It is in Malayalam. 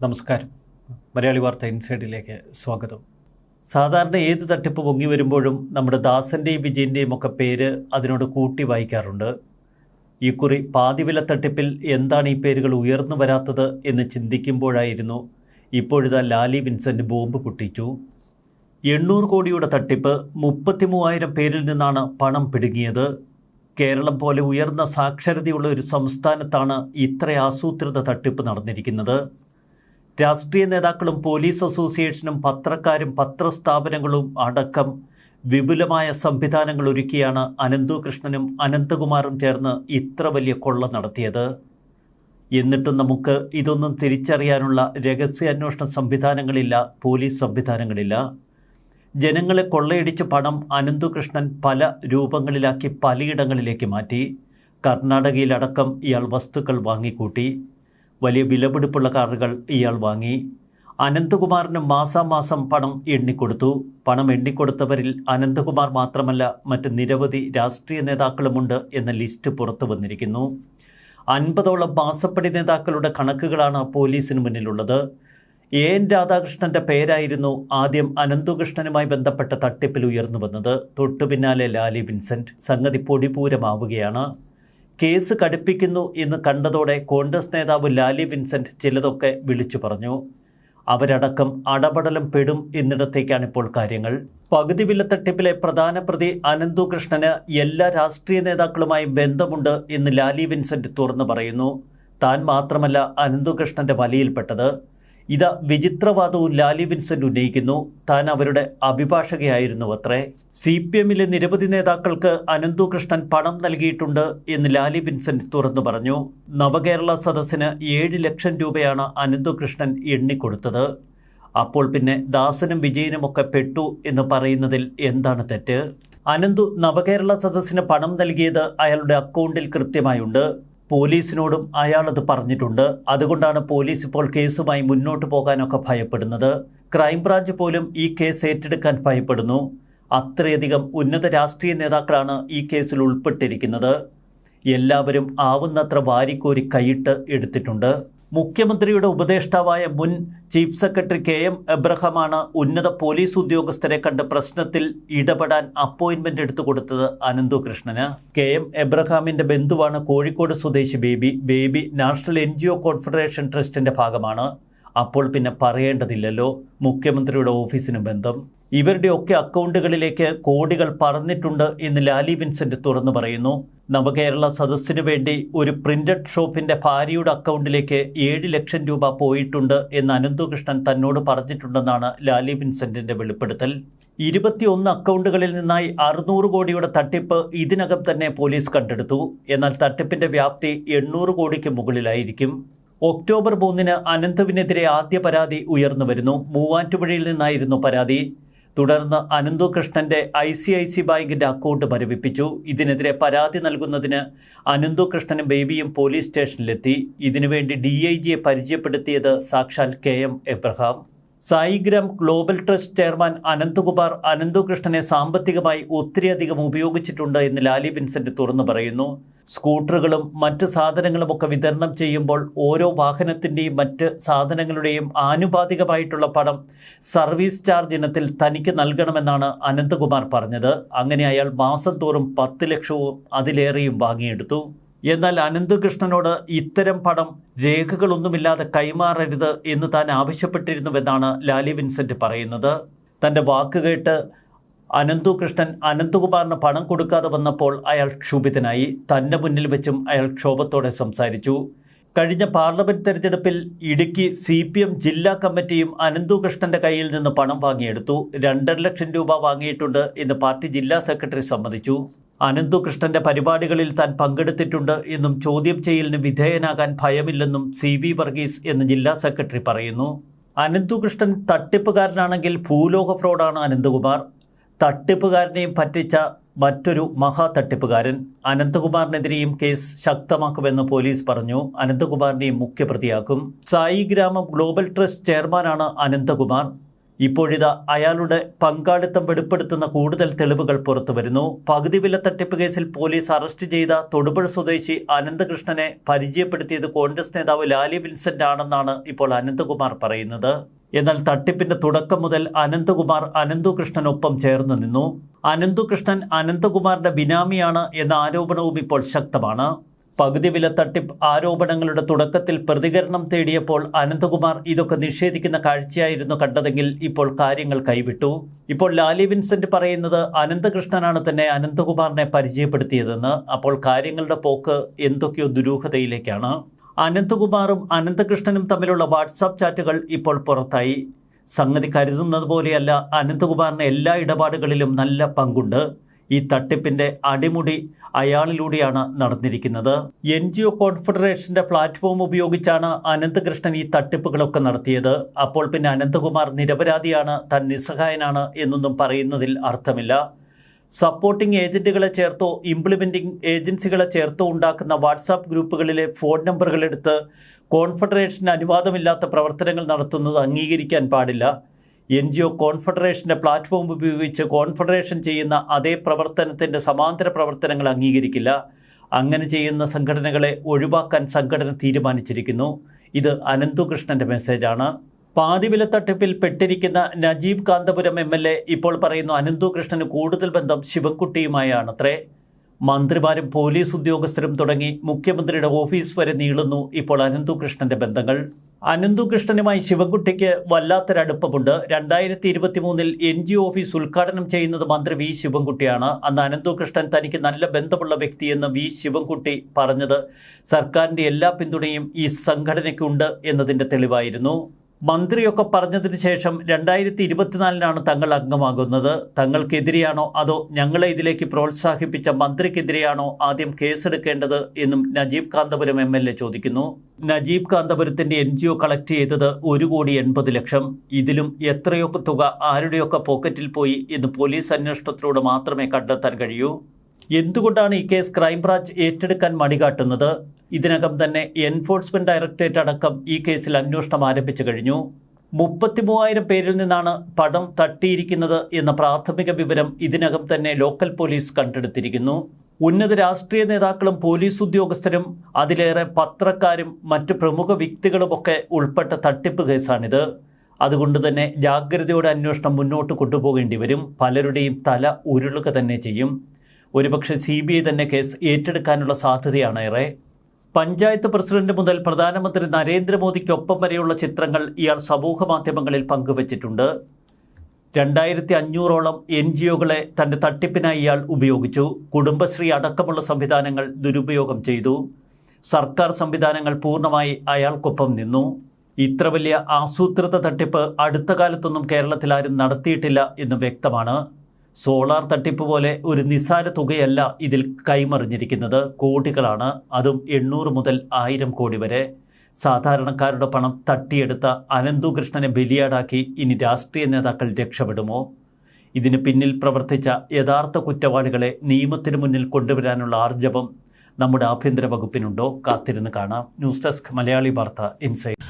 നമസ്കാരം. മലയാളി വാർത്ത ഇൻസൈഡിലേക്ക് സ്വാഗതം. സാധാരണ ഏത് തട്ടിപ്പ് പൊങ്ങി വരുമ്പോഴും നമ്മുടെ ദാസൻ്റെയും വിജയൻ്റെയും ഒക്കെ പേര് അതിനോട് കൂട്ടി വായിക്കാറുണ്ട്. ഇക്കുറി പാതിവില തട്ടിപ്പിൽ എന്താണ് ഈ പേരുകൾ ഉയർന്നു വരാത്തത് എന്ന് ചിന്തിക്കുമ്പോഴായിരുന്നു ഇപ്പോഴിതാ ലാലി വിൻസെൻ്റ് ബോംബ് പൊട്ടിച്ചു. 800 കോടിയുടെ തട്ടിപ്പ്, 33,000 പേരിൽ നിന്നാണ് പണം പിടുങ്ങിയത്. കേരളം പോലെ ഉയർന്ന സാക്ഷരതയുള്ള ഒരു സംസ്ഥാനത്താണ് ഇത്ര ആസൂത്രിത തട്ടിപ്പ് നടന്നിരിക്കുന്നത്. രാഷ്ട്രീയ നേതാക്കളും പോലീസ് അസോസിയേഷനും പത്രക്കാരും പത്രസ്ഥാപനങ്ങളും അടക്കം വിപുലമായ സംവിധാനങ്ങൾ ഒരുക്കിയാണ് അനന്തു കൃഷ്ണനും അനന്തകുമാറും ചേർന്ന് ഇത്ര വലിയ കൊള്ള നടത്തിയത്. എന്നിട്ടും നമുക്ക് ഇതൊന്നും തിരിച്ചറിയാനുള്ള രഹസ്യാന്വേഷണ സംവിധാനങ്ങളില്ല, പോലീസ് സംവിധാനങ്ങളില്ല. ജനങ്ങളെ കൊള്ളയടിച്ച് പണം അനന്തു കൃഷ്ണൻ പല രൂപങ്ങളിലാക്കി പലയിടങ്ങളിലേക്ക് മാറ്റി. കർണാടകയിലടക്കം ഇയാൾ വസ്തുക്കൾ വാങ്ങിക്കൂട്ടി. വലിയ വിലപിടിപ്പുള്ള കാറുകൾ ഇയാൾ വാങ്ങി. അനന്തകുമാറിന് മാസാമാസം പണം എണ്ണിക്കൊടുത്തു. പണം എണ്ണിക്കൊടുത്തവരിൽ അനന്തകുമാർ മാത്രമല്ല, മറ്റ് നിരവധി രാഷ്ട്രീയ നേതാക്കളുമുണ്ട് എന്ന ലിസ്റ്റ് പുറത്തു വന്നിരിക്കുന്നു. 50ഓളം മാസപ്പടി നേതാക്കളുടെ കണക്കുകളാണ് പോലീസിന് മുന്നിലുള്ളത്. എൻ രാധാകൃഷ്ണൻ്റെ പേരായിരുന്നു ആദ്യം അനന്തുകൃഷ്ണനുമായി ബന്ധപ്പെട്ട തട്ടിപ്പിൽ ഉയർന്നു വന്നത്. തൊട്ടു പിന്നാലെ ലാലി വിൻസെൻ്റ്. സംഗതി പൊടിപൂരമാവുകയാണ്. കേസ് കടുപ്പിക്കുന്നു എന്ന് കണ്ടതോടെ കോൺഗ്രസ് നേതാവ് ലാലി വിൻസെൻ്റ് ചിലതൊക്കെ വിളിച്ചു പറഞ്ഞു. അവരടക്കം അടപടലം പെടും എന്നിടത്തേക്കാണ് ഇപ്പോൾ കാര്യങ്ങൾ. പകുതി വില തട്ടിപ്പിലെ പ്രധാന പ്രതി അനന്തു കൃഷ്ണന് എല്ലാ രാഷ്ട്രീയ നേതാക്കളുമായും ബന്ധമുണ്ട് എന്ന് ലാലി വിൻസെൻ്റ് തുറന്നു പറയുന്നു. താൻ മാത്രമല്ല അനന്തു കൃഷ്ണൻ്റെ വലയിൽപ്പെട്ടത്. ഇതാ വിചിത്രവാദവും ലാലി വിൻസെൻ്റ് ഉന്നയിക്കുന്നു. താൻ അവരുടെ അഭിഭാഷകയായിരുന്നു അത്രേ. CPMലെ നിരവധി നേതാക്കൾക്ക് അനന്തു കൃഷ്ണൻ പണം നൽകിയിട്ടുണ്ട് എന്ന് ലാലി വിൻസെൻ്റ് തുറന്നു പറഞ്ഞു. നവകേരള സദസ്സിന് 7 ലക്ഷം രൂപയാണ് അനന്തു കൃഷ്ണൻ എണ്ണിക്കൊടുത്തത്. അപ്പോൾ പിന്നെ ദാസനും വിജയനുമൊക്കെ പെട്ടു എന്ന് പറയുന്നതിൽ എന്താണ് തെറ്റ്? അനന്തു നവകേരള സദസ്സിന് പണം നൽകിയത് അയാളുടെ അക്കൗണ്ടിൽ കൃത്യമായുണ്ട്. പോലീസിനോടും അയാളത് പറഞ്ഞിട്ടുണ്ട്. അതുകൊണ്ടാണ് പോലീസ് ഇപ്പോൾ കേസുമായി മുന്നോട്ട് പോകാനൊക്കെ ഭയപ്പെടുന്നത്. ക്രൈംബ്രാഞ്ച് പോലും ഈ കേസ് ഏറ്റെടുക്കാൻ ഭയപ്പെടുന്നു. അത്രയധികം ഉന്നത രാഷ്ട്രീയ നേതാക്കളാണ് ഈ കേസിൽ ഉൾപ്പെട്ടിരിക്കുന്നത്. എല്ലാവരും ആവുന്നത്ര വാരിക്കോരി കൈയിട്ട് എടുത്തിട്ടുണ്ട്. മുഖ്യമന്ത്രിയുടെ ഉപദേഷ്ടാവായ മുൻ ചീഫ് സെക്രട്ടറി KM എബ്രഹാമാണ് ഉന്നത പോലീസ് ഉദ്യോഗസ്ഥരെ കണ്ട് പ്രശ്നത്തിൽ ഇടപെടാൻ അപ്പോയിൻമെൻ്റ് എടുത്തു കൊടുത്തത് അനന്തു കൃഷ്ണന്. KM എബ്രഹാമിൻ്റെ ബന്ധുവാണ് കോഴിക്കോട് സ്വദേശി ബേബി നാഷണൽ NGO കോൺഫെഡറേഷൻ ട്രസ്റ്റിൻ്റെ ഭാഗമാണ്. അപ്പോൾ പിന്നെ പറയേണ്ടതില്ലല്ലോ, മുഖ്യമന്ത്രിയുടെ ഓഫീസിന് ബന്ധം. ഇവരുടെയൊക്കെ അക്കൗണ്ടുകളിലേക്ക് കോടികൾ പറന്നിട്ടുണ്ട് എന്ന് ലാലി വിൻസെൻ്റ് തുറന്നു പറയുന്നു. നവകേരള സദസ്സിനു വേണ്ടി ഒരു പ്രിന്റഡ് ഷോപ്പിൻ്റെ ഭാര്യയുടെ അക്കൗണ്ടിലേക്ക് 7 ലക്ഷം രൂപ പോയിട്ടുണ്ട് എന്ന് അനന്തുകൃഷ്ണൻ തന്നോട് പറഞ്ഞിട്ടുണ്ടെന്നാണ് ലാലി വിൻസെൻ്റിൻ്റെ വെളിപ്പെടുത്തൽ. 21 അക്കൗണ്ടുകളിൽ നിന്നായി 600 കോടിയുടെ തട്ടിപ്പ് ഇതിനകം തന്നെ പോലീസ് കണ്ടെടുത്തു. എന്നാൽ തട്ടിപ്പിൻ്റെ വ്യാപ്തി 800 കോടിക്ക് മുകളിലായിരിക്കും. ഒക്ടോബർ 3 അനന്തുവിനെതിരെ ആദ്യ പരാതി ഉയർന്നു വരുന്നു. മൂവാറ്റുപുഴയിൽ നിന്നായിരുന്നു പരാതി. തുടർന്ന് അനന്തു കൃഷ്ണൻ്റെ ICIC ബാങ്കിൻ്റെ അക്കൗണ്ട് മരവിപ്പിച്ചു. ഇതിനെതിരെ പരാതി നൽകുന്നതിന് അനന്തു കൃഷ്ണനും ബേബിയും പോലീസ് സ്റ്റേഷനിലെത്തി. ഇതിനുവേണ്ടി DIGയെ പരിചയപ്പെടുത്തിയത് സാക്ഷാൽ KM Abraham. Saigram global trust chairman Ananthakumar Ananthu കൃഷ്ണനെ സാമ്പത്തികമായി ഒത്തിരിയധികം ഉപയോഗിച്ചിട്ടുണ്ട് എന്ന് ലാലി വിൻസെൻ്റ് തുറന്നു പറയുന്നു. സ്കൂട്ടറുകളും മറ്റ് സാധനങ്ങളുമൊക്കെ വിതരണം ചെയ്യുമ്പോൾ ഓരോ വാഹനത്തിൻ്റെയും മറ്റ് സാധനങ്ങളുടെയും ആനുപാതികമായിട്ടുള്ള പണം സർവീസ് ചാർജ് ഇനത്തിൽ തനിക്ക് നൽകണമെന്നാണ് അനന്തകുമാർ പറഞ്ഞത്. അങ്ങനെ അയാൾ മാസം തോറും 10 ലക്ഷവും അതിലേറെയും വാങ്ങിയെടുത്തു. എന്നാൽ അനന്തകൃഷ്ണനോട് ഇത്തരം പണം രേഖകളൊന്നുമില്ലാതെ കൈമാറരുത് എന്ന് താൻ ആവശ്യപ്പെട്ടിരുന്നുവെന്നാണ് ലാലി വിൻസെൻ്റ് പറയുന്നത്. തൻ്റെ വാക്കുകേട്ട് അനന്തുകൃഷ്ണൻ അനന്തകുമാറിന് പണം കൊടുക്കാതെ വന്നപ്പോൾ അയാൾ ക്ഷുഭിതനായി. തൻ്റെ മുന്നിൽ വെച്ചും അയാൾ ക്ഷോഭത്തോടെ സംസാരിച്ചു. കഴിഞ്ഞ പാർലമെൻറ്റ് തെരഞ്ഞെടുപ്പിൽ ഇടുക്കി CPM ജില്ലാ കമ്മിറ്റിയും അനന്തുകൃഷ്ണൻ്റെ കയ്യിൽ നിന്ന് പണം വാങ്ങിയെടുത്തു. 2.5 ലക്ഷം രൂപ വാങ്ങിയിട്ടുണ്ട് എന്ന് പാർട്ടി ജില്ലാ സെക്രട്ടറി സമ്മതിച്ചു. അനന്തുകൃഷ്ണൻ്റെ പരിപാടികളിൽ താൻ പങ്കെടുത്തിട്ടുണ്ട് എന്നും ചോദ്യം ചെയ്യലിന് വിധേയനാകാൻ ഭയമില്ലെന്നും CB വർഗീസ് എന്ന ജില്ലാ സെക്രട്ടറി പറയുന്നു. അനന്തുകൃഷ്ണൻ തട്ടിപ്പുകാരനാണെങ്കിൽ ഭൂലോക ഫ്രോഡാണ് അനന്തകുമാർ. തട്ടിപ്പുകാരനെയും പറ്റിച്ച മറ്റൊരു മഹാ തട്ടിപ്പുകാരൻ. അനന്തകുമാറിനെതിരെയും കേസ് ശക്തമാക്കുമെന്ന് പോലീസ് പറഞ്ഞു. അനന്തകുമാറിനെയും മുഖ്യപ്രതിയാക്കും. സായിഗ്രാമം ഗ്ലോബൽ ട്രസ്റ്റ് ചെയർമാനാണ് അനന്തകുമാർ. ഇപ്പോഴിതാ അയാളുടെ പങ്കാളിത്തം വെളിപ്പെടുത്തുന്ന കൂടുതൽ തെളിവുകൾ പുറത്തുവരുന്നു. പകുതി വില തട്ടിപ്പ് കേസിൽ പോലീസ് അറസ്റ്റ് ചെയ്ത തൊടുപുഴ സ്വദേശി അനന്തകൃഷ്ണനെ പരിചയപ്പെടുത്തിയത് കോൺഗ്രസ് നേതാവ് ലാലി വിൻസെന്റ് ആണെന്നാണ് ഇപ്പോൾ അനന്തകുമാർ പറയുന്നത്. എന്നാൽ തട്ടിപ്പിന്റെ തുടക്കം മുതൽ അനന്തകുമാർ അനന്തകൃഷ്ണനൊപ്പം ചേർന്ന് നിന്നു. അനന്തകൃഷ്ണൻ അനന്തകുമാറിന്റെ ബിനാമിയാണ് എന്ന ആരോപണവും ഇപ്പോൾ ശക്തമാണ്. പകുതി വില തട്ടിപ്പ് ആരോപണങ്ങളുടെ തുടക്കത്തിൽ പ്രതികരണം തേടിയപ്പോൾ അനന്തകുമാർ ഇതൊക്കെ നിഷേധിക്കുന്ന കാഴ്ചയായിരുന്നു കണ്ടതെങ്കിൽ ഇപ്പോൾ കാര്യങ്ങൾ കൈവിട്ടു. ഇപ്പോൾ ലാലി വിൻസെന്റ് പറയുന്നത് അനന്തകൃഷ്ണനാണ് തന്നെ അനന്തകുമാറിനെ പരിചയപ്പെടുത്തിയതെന്ന്. അപ്പോൾ കാര്യങ്ങളുടെ പോക്ക് എന്തൊക്കെയോ ദുരൂഹതയിലേക്കാണ്. അനന്തകുമാറും അനന്തകൃഷ്ണനും തമ്മിലുള്ള വാട്സാപ്പ് ചാറ്റുകൾ ഇപ്പോൾ പുറത്തായി. സംഗതി കരുതുന്നത് പോലെയല്ല, അനന്തകുമാറിന് എല്ലാ ഇടപാടുകളിലും നല്ല പങ്കുണ്ട്. ഈ തട്ടിപ്പിന്റെ അടിമുടി അയാളിലൂടെയാണ് നടന്നിരിക്കുന്നത്. NGO കോൺഫെഡറേഷന്റെ പ്ലാറ്റ്ഫോം ഉപയോഗിച്ചാണ് അനന്തകൃഷ്ണൻ ഈ തട്ടിപ്പുകളൊക്കെ നടത്തിയത്. അപ്പോൾ പിന്നെ അനന്തകുമാർ നിരപരാധിയാണ്, താൻ നിസ്സഹായനാണ് എന്നൊന്നും പറയുന്നതിൽ അർത്ഥമില്ല. സപ്പോർട്ടിംഗ് ഏജന്റുകളെ ചേർത്തോ ഇംപ്ലിമെന്റിംഗ് ഏജൻസികളെ ചേർത്തോ ഉണ്ടാക്കുന്ന വാട്സാപ്പ് ഗ്രൂപ്പുകളിലെ ഫോൺ നമ്പറുകളെടുത്ത് കോൺഫെഡറേഷന് അനുവാദമില്ലാത്ത പ്രവർത്തനങ്ങൾ നടത്തുന്നത് അംഗീകരിക്കാൻ പാടില്ല. NGO കോൺഫെഡറേഷൻ്റെ പ്ലാറ്റ്ഫോം ഉപയോഗിച്ച് കോൺഫെഡറേഷൻ ചെയ്യുന്ന അതേ പ്രവർത്തനത്തിൻ്റെ സമാന്തര പ്രവർത്തനങ്ങൾ അംഗീകരിക്കില്ല. അങ്ങനെ ചെയ്യുന്ന സംഘടനകളെ ഒഴിവാക്കാൻ സംഘടന തീരുമാനിച്ചിരിക്കുന്നു. ഇത് അനന്തകൃഷ്ണൻ്റെ മെസ്സേജാണ്. പാതിവില തട്ടിപ്പിൽ പെട്ടിരിക്കുന്ന നജീബ് കാന്തപുരം MLA ഇപ്പോൾ പറയുന്നു അനന്തകൃഷ്ണന് കൂടുതൽ ബന്ധം ശിവൻകുട്ടിയുമായാണത്രേ. മന്ത്രിമാരും പോലീസ് ഉദ്യോഗസ്ഥരും തുടങ്ങി മുഖ്യമന്ത്രിയുടെ ഓഫീസ് വരെ നീളുന്നു ഇപ്പോൾ അനന്തകൃഷ്ണന്റെ ബന്ധങ്ങൾ. അനന്തകൃഷ്ണനുമായി ശിവൻകുട്ടിക്ക് വല്ലാത്തൊരടുപ്പമുണ്ട്. 2023 NGO ഓഫീസ് ഉദ്ഘാടനം ചെയ്യുന്നത് മന്ത്രി V ശിവൻകുട്ടിയാണ്. അന്ന് അനന്തകൃഷ്ണൻ തനിക്ക് നല്ല ബന്ധമുള്ള വ്യക്തിയെന്ന് V ശിവൻകുട്ടി പറഞ്ഞത് സർക്കാരിൻ്റെ എല്ലാ പിന്തുണയും ഈ സംഘടനയ്ക്കുണ്ട് എന്നതിൻ്റെ തെളിവായിരുന്നു. മന്ത്രിയൊക്കെ പറഞ്ഞതിന് ശേഷം 2024 തങ്ങൾ അംഗമാകുന്നത്. തങ്ങൾക്കെതിരെയാണോ അതോ ഞങ്ങളെ ഇതിലേക്ക് പ്രോത്സാഹിപ്പിച്ച മന്ത്രിക്കെതിരെയാണോ ആദ്യം കേസെടുക്കേണ്ടത് എന്നും നജീബ് കാന്തപുരം MLA ചോദിക്കുന്നു. നജീബ് കാന്തപുരത്തിൻ്റെ NGO കളക്ട് ചെയ്തത് 1,80,00,000. ഇതിലും എത്രയൊക്കെ തുക ആരുടെയൊക്കെ പോക്കറ്റിൽ പോയി എന്ന് പോലീസ് അന്വേഷണത്തിലൂടെ മാത്രമേ കണ്ടെത്താൻ കഴിയൂ. എന്തുകൊണ്ടാണ് ഈ കേസ് ക്രൈംബ്രാഞ്ച് ഏറ്റെടുക്കാൻ മടികാട്ടുന്നത്? ഇതിനകം തന്നെ എൻഫോഴ്സ്മെന്റ് ഡയറക്ടറേറ്റ് അടക്കം ഈ കേസിൽ അന്വേഷണം ആരംഭിച്ചു കഴിഞ്ഞു. 33,000 പേരിൽ നിന്നാണ് പണം തട്ടിയിരിക്കുന്നത് എന്ന പ്രാഥമിക വിവരം ഇതിനകം തന്നെ ലോക്കൽ പോലീസ് കണ്ടെടുത്തിരിക്കുന്നു. ഉന്നത രാഷ്ട്രീയ നേതാക്കളും പോലീസ് ഉദ്യോഗസ്ഥരും അതിലേറെ പത്രക്കാരും മറ്റ് പ്രമുഖ വ്യക്തികളുമൊക്കെ ഉൾപ്പെട്ട തട്ടിപ്പ് കേസാണിത്. അതുകൊണ്ട് തന്നെ ജാഗ്രതയോടെ അന്വേഷണം മുന്നോട്ട് കൊണ്ടുപോകേണ്ടി വരും. പലരുടെയും തല ഉരുളുക തന്നെ ചെയ്യും. ഒരുപക്ഷെ CBI തന്നെ കേസ് ഏറ്റെടുക്കാനുള്ള സാധ്യതയാണ് ഏറെ. പഞ്ചായത്ത് പ്രസിഡന്റ് മുതൽ പ്രധാനമന്ത്രി നരേന്ദ്രമോദിക്കൊപ്പം വരെയുള്ള ചിത്രങ്ങൾ ഇയാൾ സമൂഹ മാധ്യമങ്ങളിൽ പങ്കുവച്ചിട്ടുണ്ട്. 2500ഓളം NGOകളെ തൻ്റെ തട്ടിപ്പിനായി ഇയാൾ ഉപയോഗിച്ചു. കുടുംബശ്രീ അടക്കമുള്ള സംവിധാനങ്ങൾ ദുരുപയോഗം ചെയ്തു. സർക്കാർ സംവിധാനങ്ങൾ പൂർണ്ണമായി അയാൾക്കൊപ്പം നിന്നു. ഇത്ര വലിയ ആസൂത്രിത തട്ടിപ്പ് അടുത്ത കാലത്തൊന്നും കേരളത്തിൽ ആരും നടത്തിയിട്ടില്ല എന്ന് വ്യക്തമാണ്. സോളാർ തട്ടിപ്പ് പോലെ ഒരു നിസ്സാര തുകയല്ല ഇതിൽ കൈമറിഞ്ഞിരിക്കുന്നത്. കോടികളാണ്. അതും 800 മുതൽ 1000 കോടി വരെ. സാധാരണക്കാരുടെ പണം തട്ടിയെടുത്ത അനന്തകൃഷ്ണനെ ബലിയാടാക്കി ഇനി രാഷ്ട്രീയ നേതാക്കൾ രക്ഷപ്പെടുമോ? ഇതിന് പിന്നിൽ പ്രവർത്തിച്ച യഥാർത്ഥ കുറ്റവാളികളെ നിയമത്തിന് മുന്നിൽ കൊണ്ടുവരാനുള്ള ആർജവം നമ്മുടെ ആഭ്യന്തര വകുപ്പിനുണ്ടോ? കാത്തിരുന്ന് കാണാം. ന്യൂസ് ഡെസ്ക് മലയാളി വാർത്ത ഇൻസൈഡ്.